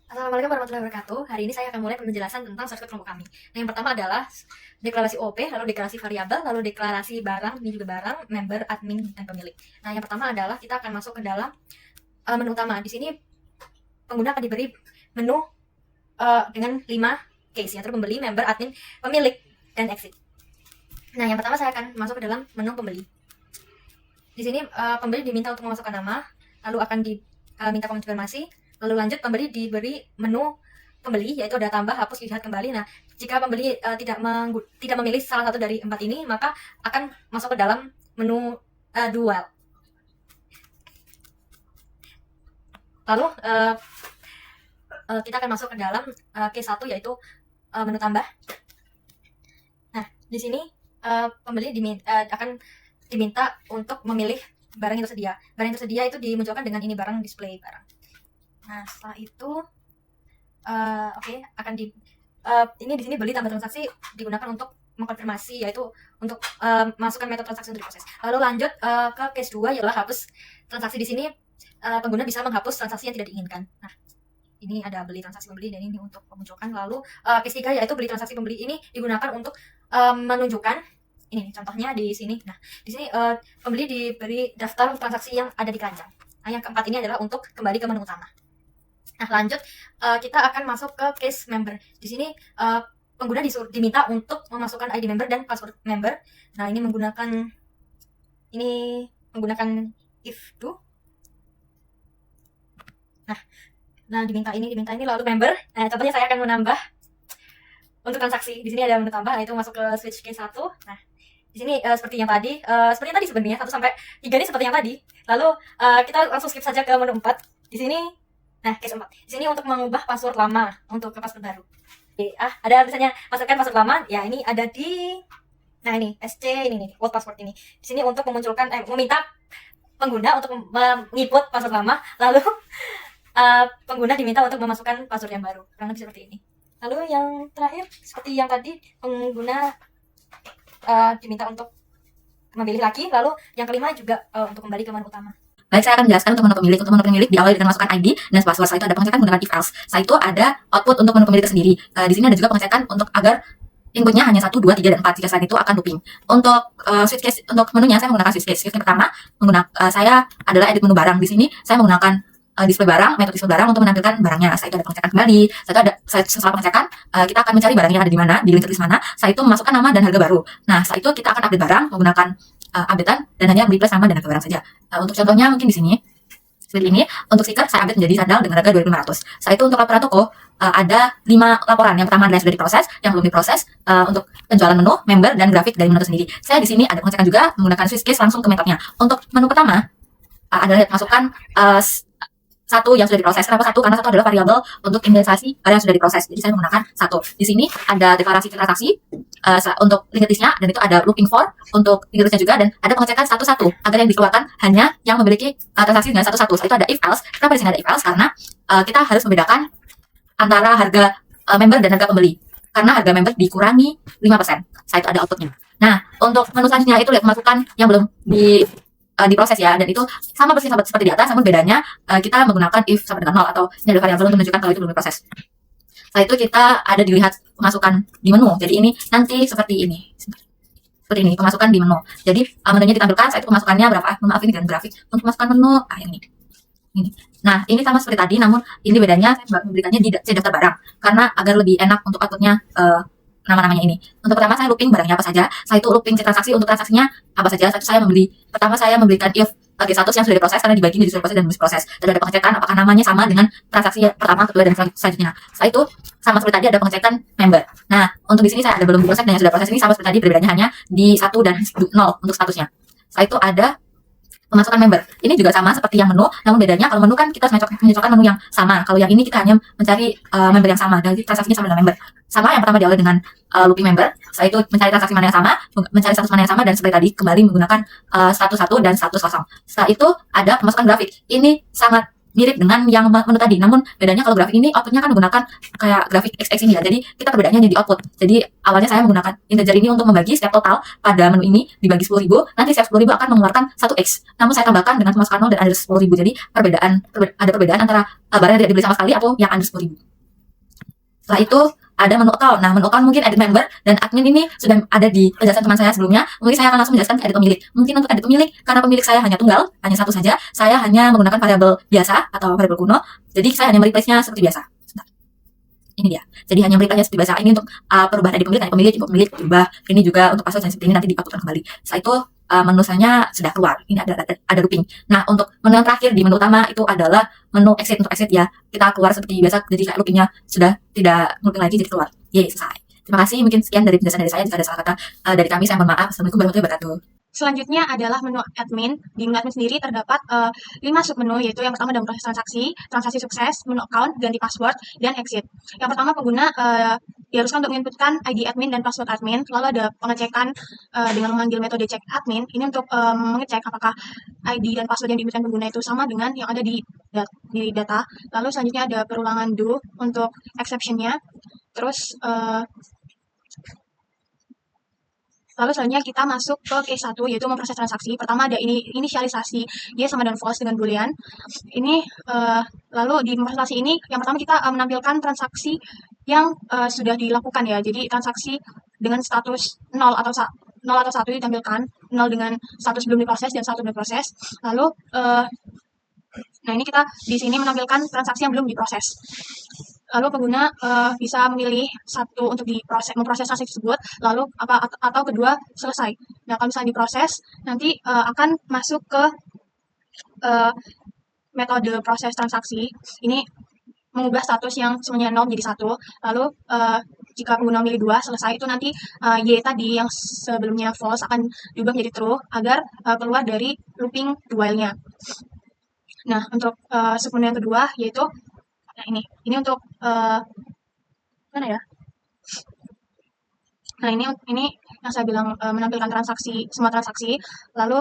Assalamualaikum warahmatullahi wabarakatuh. Hari ini saya akan mulai penjelasan tentang shortcut kelompok kami. Nah, yang pertama adalah deklarasi OP, lalu deklarasi variabel, lalu deklarasi barang, ini juga barang, member, admin, dan pemilik. Nah, yang pertama adalah kita akan masuk ke dalam menu utama. Di sini pengguna akan diberi menu dengan 5 case, yaitu pembeli, member, admin, pemilik, dan exit. Nah, yang pertama saya akan masuk ke dalam menu pembeli. Di sini pembeli diminta untuk memasukkan nama, lalu akan diminta konfirmasi. Lalu lanjut, pembeli diberi menu pembeli, yaitu ada tambah, hapus, lihat kembali. Nah, jika pembeli tidak memilih salah satu dari 4 ini, maka akan masuk ke dalam menu dual. Lalu kita akan masuk ke dalam case 1, yaitu menu tambah. Nah, di sini pembeli akan diminta untuk memilih barang yang tersedia. Barang yang tersedia itu dimunculkan dengan ini, barang, display barang. Nah, setelah itu akan ini di sini beli tambah transaksi digunakan untuk mengkonfirmasi, yaitu untuk masukkan metode transaksi untuk diproses. Lalu lanjut ke case 2, yaitu hapus transaksi. Di sini pengguna bisa menghapus transaksi yang tidak diinginkan. Nah, ini ada beli transaksi pembeli dan ini untuk memunculkan. Lalu case 3, yaitu beli transaksi pembeli, ini digunakan untuk menunjukkan ini contohnya di sini. Nah, di sini pembeli diberi daftar transaksi yang ada di keranjang. Nah, yang keempat ini adalah untuk kembali ke menu utama. Nah, lanjut kita akan masuk ke case member. Di sini pengguna diminta untuk memasukkan ID member dan password member. Nah, ini menggunakan if do. Nah, diminta ini lalu member. Nah, contohnya saya akan menambah untuk transaksi. Di sini ada menu tambah, yaitu masuk ke switch case 1. Nah, di sini seperti yang tadi sebenarnya 1 sampai 3 ini seperti yang tadi. Lalu kita langsung skip saja ke menu 4. Di sini case 4. Di sini untuk mengubah password lama untuk ke password baru. Ada misalnya masukkan password lama. Ya, ini ada di ini SC ini old password ini. Di sini untuk memunculkan meminta pengguna untuk menginput password lama, lalu pengguna diminta untuk memasukkan password yang baru. Kurang lebih seperti ini. Lalu yang terakhir seperti yang tadi, pengguna diminta untuk memilih lagi, lalu yang kelima juga untuk kembali ke menu utama. Baik, saya akan menjelaskan untuk menu pemilik. Untuk menu pemilik diawali dengan masukkan ID dan password. Setelah itu ada pengecekan menggunakan if else. Setelah itu ada output untuk menu pemilik sendiri. Di sini ada juga pengecekan untuk agar inputnya hanya 1, 2, 3, dan 4. Jika selain itu akan looping. Untuk switch case, untuk menunya saya menggunakan switch case. Switch case pertama saya adalah edit menu barang. Di sini saya menggunakan display barang, metode display barang untuk menampilkan barangnya. Setelah itu ada pengecekan kembali. Setelah pengecekan kita akan mencari barangnya ada di mana, di link list mana. Setelah itu memasukkan nama dan harga baru. Nah, setelah itu kita akan update barang menggunakan updatean dan hanya replace nama dan harga barang saja. Untuk contohnya mungkin di sini seperti ini. Untuk stiker saya update menjadi sandal dengan harga 2.500. Setelah itu untuk laporan toko ada 5 laporan. Yang pertama adalah yang sudah diproses, yang belum diproses untuk penjualan menu, member, dan grafik dari menu sendiri. Saya di sini ada pengecekan juga menggunakan switch case langsung ke metodenya. Untuk menu pertama adalah masukkan 1 yang sudah diproses. Kenapa 1? Karena 1 adalah variabel untuk indeksasi barang yang sudah diproses. Jadi saya menggunakan 1. Di sini ada deklarasi transaksi untuk linked listnya, dan itu ada looping for untuk linked listnya juga, dan ada pengecekan 1-1 agar yang dikeluarkan hanya yang memiliki transaksi dengan 1-1. Setelah itu ada if else. Kenapa di sini ada if else? Karena kita harus membedakan antara harga member dan harga pembeli. Karena harga member dikurangi 5%. Setelah itu ada outputnya. Nah, untuk menu selanjutnya itu lihat masukkan yang belum diproses ya, dan itu sama persis seperti di atas, namun bedanya kita menggunakan if sama dengan 0, atau ini ada variabel untuk menunjukkan kalau itu belum diproses. Setelah itu kita ada dilihat pemasukan di menu. Jadi ini nanti seperti ini, pemasukan di menu. Jadi menunya ditampilkan. Setelah itu pemasukannya berapa? Maaf, ini dengan grafik. Untuk pemasukan menu yang ini. Nah, ini sama seperti tadi, namun ini bedanya saya memberikannya di daftar barang karena agar lebih enak untuk outputnya nama-namanya ini. Untuk pertama saya looping barangnya apa saja. Setelah itu looping transaksi untuk transaksinya apa saja. Pertama saya memberikan if bagi status yang sudah diproses karena dibagi menjadi sudah proses dan belum diproses. Dan ada pengecekan apakah namanya sama dengan transaksi pertama, kedua, dan selanjutnya. Setelah itu sama seperti tadi ada pengecekan member. Nah, untuk di sini saya ada belum diproses dan yang sudah proses ini sama seperti tadi, berbedanya hanya di 1 dan 0 untuk statusnya. Setelah itu ada pemasukan member. Ini juga sama seperti yang menu, namun bedanya kalau menu kan kita menyocokkan menu yang sama. Kalau yang ini kita hanya mencari member yang sama, jadi transaksinya sama dengan member. Sama, yang pertama diawali dengan looping member. Setelah itu mencari transaksi mana yang sama, mencari status mana yang sama, dan seperti tadi kembali menggunakan status 1 dan status kosong. Setelah itu ada pemasukan grafik. Ini sangat mirip dengan yang menu tadi. Namun bedanya kalau grafik ini outputnya kan menggunakan kayak grafik XX ini ya. Jadi kita perbedaannya hanya di output. Jadi awalnya saya menggunakan integer ini untuk membagi step total pada menu ini dibagi 10.000. Nanti step 10.000 akan mengeluarkan 1x. Namun saya tambahkan dengan memasukkan 0 dan under 10.000. Jadi ada perbedaan antara barang yang tidak dibeli sama sekali atau yang under 10.000. Setelah itu ada menu account. Nah, menu account mungkin edit member dan admin ini sudah ada di penjelasan teman saya sebelumnya. Mungkin saya akan langsung menjelaskan ke edit pemilik. Mungkin untuk edit pemilik, karena pemilik saya hanya tunggal, hanya satu saja, saya hanya menggunakan variabel biasa atau variabel kuno. Jadi saya hanya mereplace-nya seperti biasa. Sebentar. Ini dia. Jadi hanya mereplace-nya seperti biasa. Ini untuk perubahan edit pemilik, hanya pemilik, info pemilik berubah. Ini juga untuk password seperti ini nanti diuploadkan kembali. Setelah itu menu saya sudah keluar. Ini ada looping. Nah, untuk menu yang terakhir di menu utama itu adalah menu exit. Untuk exit ya, kita keluar seperti biasa. Jadi kayak loopingnya sudah tidak looping lagi, jadi keluar. Yeay, selesai. Terima kasih. Mungkin sekian dari penjelasan dari saya. Jika ada salah kata dari kami, saya mohon maaf. Assalamualaikum warahmatullahi wabarakatuh. Selanjutnya adalah menu admin. Di menu admin sendiri terdapat 5 submenu, yaitu yang pertama dalam proses transaksi sukses, menu account, ganti password, dan exit. Yang pertama pengguna diharuskan untuk menginputkan ID admin dan password admin. Lalu ada pengecekan dengan memanggil metode check admin. Ini untuk mengecek apakah ID dan password yang diinputkan pengguna itu sama dengan yang ada di data. Lalu selanjutnya ada perulangan do untuk exception-nya. Terus lalu selanjutnya kita masuk ke case 1, yaitu memproses transaksi. Pertama ada inisialisasi yes sama dan false dengan boolean. Ini lalu di memproses ini yang pertama kita menampilkan transaksi yang sudah dilakukan ya. Jadi transaksi dengan status 0 atau 1 ditampilkan, 0 dengan status belum diproses dan 1 belum diproses. Lalu nah ini kita di sini menampilkan transaksi yang belum diproses. Lalu pengguna bisa memilih satu untuk memproses transaksi tersebut, lalu atau kedua selesai. Nah, kalau misalnya diproses, nanti akan masuk ke metode proses transaksi. Ini mengubah status yang semuanya 0 menjadi 1. Lalu jika pengguna memilih 2 selesai, itu nanti Y tadi yang sebelumnya false akan diubah menjadi true agar keluar dari looping while-nya. Nah, untuk submenu yang kedua yaitu nah ini untuk mana ya? Nah, ini yang saya bilang menampilkan semua transaksi, lalu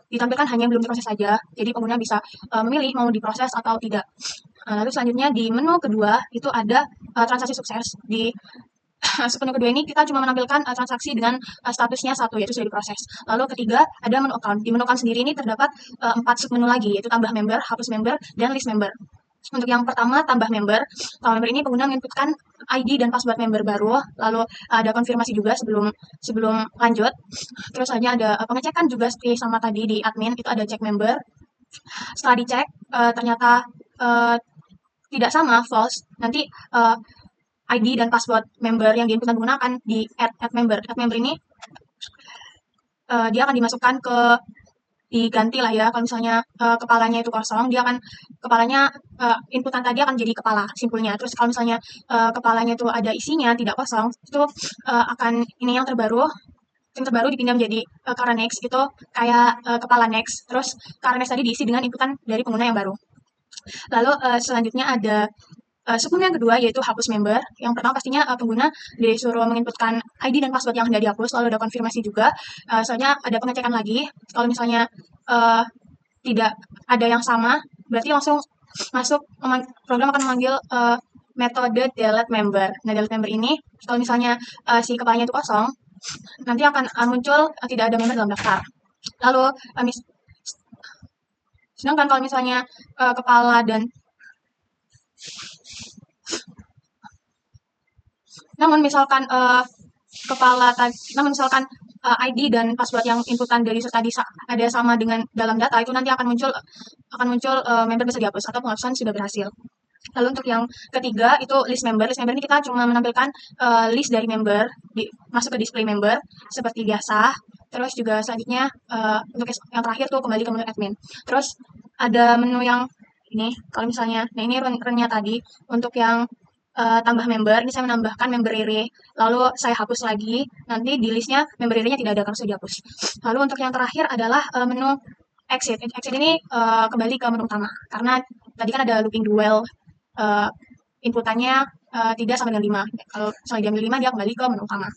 ditampilkan hanya yang belum diproses saja. Jadi pengguna bisa memilih mau diproses atau tidak. Lalu selanjutnya di menu kedua itu ada transaksi sukses. Di submenu kedua ini kita cuma menampilkan transaksi dengan statusnya 1, yaitu sudah diproses. Lalu ketiga ada menu account. Di menu account sendiri ini terdapat 4 submenu lagi, yaitu tambah member, hapus member, dan list member. Untuk yang pertama, tambah member. Tambah member ini pengguna menginputkan ID dan password member baru, lalu ada konfirmasi juga sebelum lanjut. Terus hanya ada pengecekan juga seperti sama tadi di admin, itu ada cek member. Setelah dicek, ternyata tidak sama, false. Nanti ID dan password member yang diinputkan pengguna akan di add member. Add member ini dia akan dimasukkan diganti lah ya. Kalau misalnya kepalanya itu kosong, dia akan inputan tadi akan jadi kepala simpulnya. Terus kalau misalnya kepalanya itu ada isinya tidak kosong, itu akan ini yang terbaru dipindah menjadi Kara next, itu kayak kepala next. Terus Kara next tadi diisi dengan inputan dari pengguna yang baru. Lalu selanjutnya ada submenu yang kedua yaitu hapus member. Yang pertama pastinya pengguna disuruh menginputkan ID dan password yang sudah dihapus, lalu ada konfirmasi juga. Soalnya ada pengecekan lagi. Kalau misalnya tidak ada yang sama, berarti langsung masuk program akan memanggil metode delete member. Nah, delete member ini kalau misalnya si kepalanya itu kosong, nanti akan muncul tidak ada member dalam daftar. Lalu sedangkan kalau misalnya kepala dan namun misalkan ID dan password yang inputan dari user tadi ada sama dengan dalam data, itu nanti akan muncul member bisa dihapus atau penghapusan sudah berhasil. Lalu untuk yang ketiga itu list member. List member ini kita cuma menampilkan list dari member masuk ke display member seperti biasa. Terus juga selanjutnya untuk yang terakhir tuh kembali ke menu admin. Terus ada menu yang ini, kalau misalnya, nah ini run-nya tadi untuk yang tambah member, ini saya menambahkan member array, lalu saya hapus lagi, nanti di listnya member array-nya tidak ada karena sudah dihapus. Lalu untuk yang terakhir adalah menu exit. Exit ini kembali ke menu utama, karena tadi kan ada looping dual, inputannya tidak sama dengan 5. Kalau misalnya diambil 5, dia kembali ke menu utama.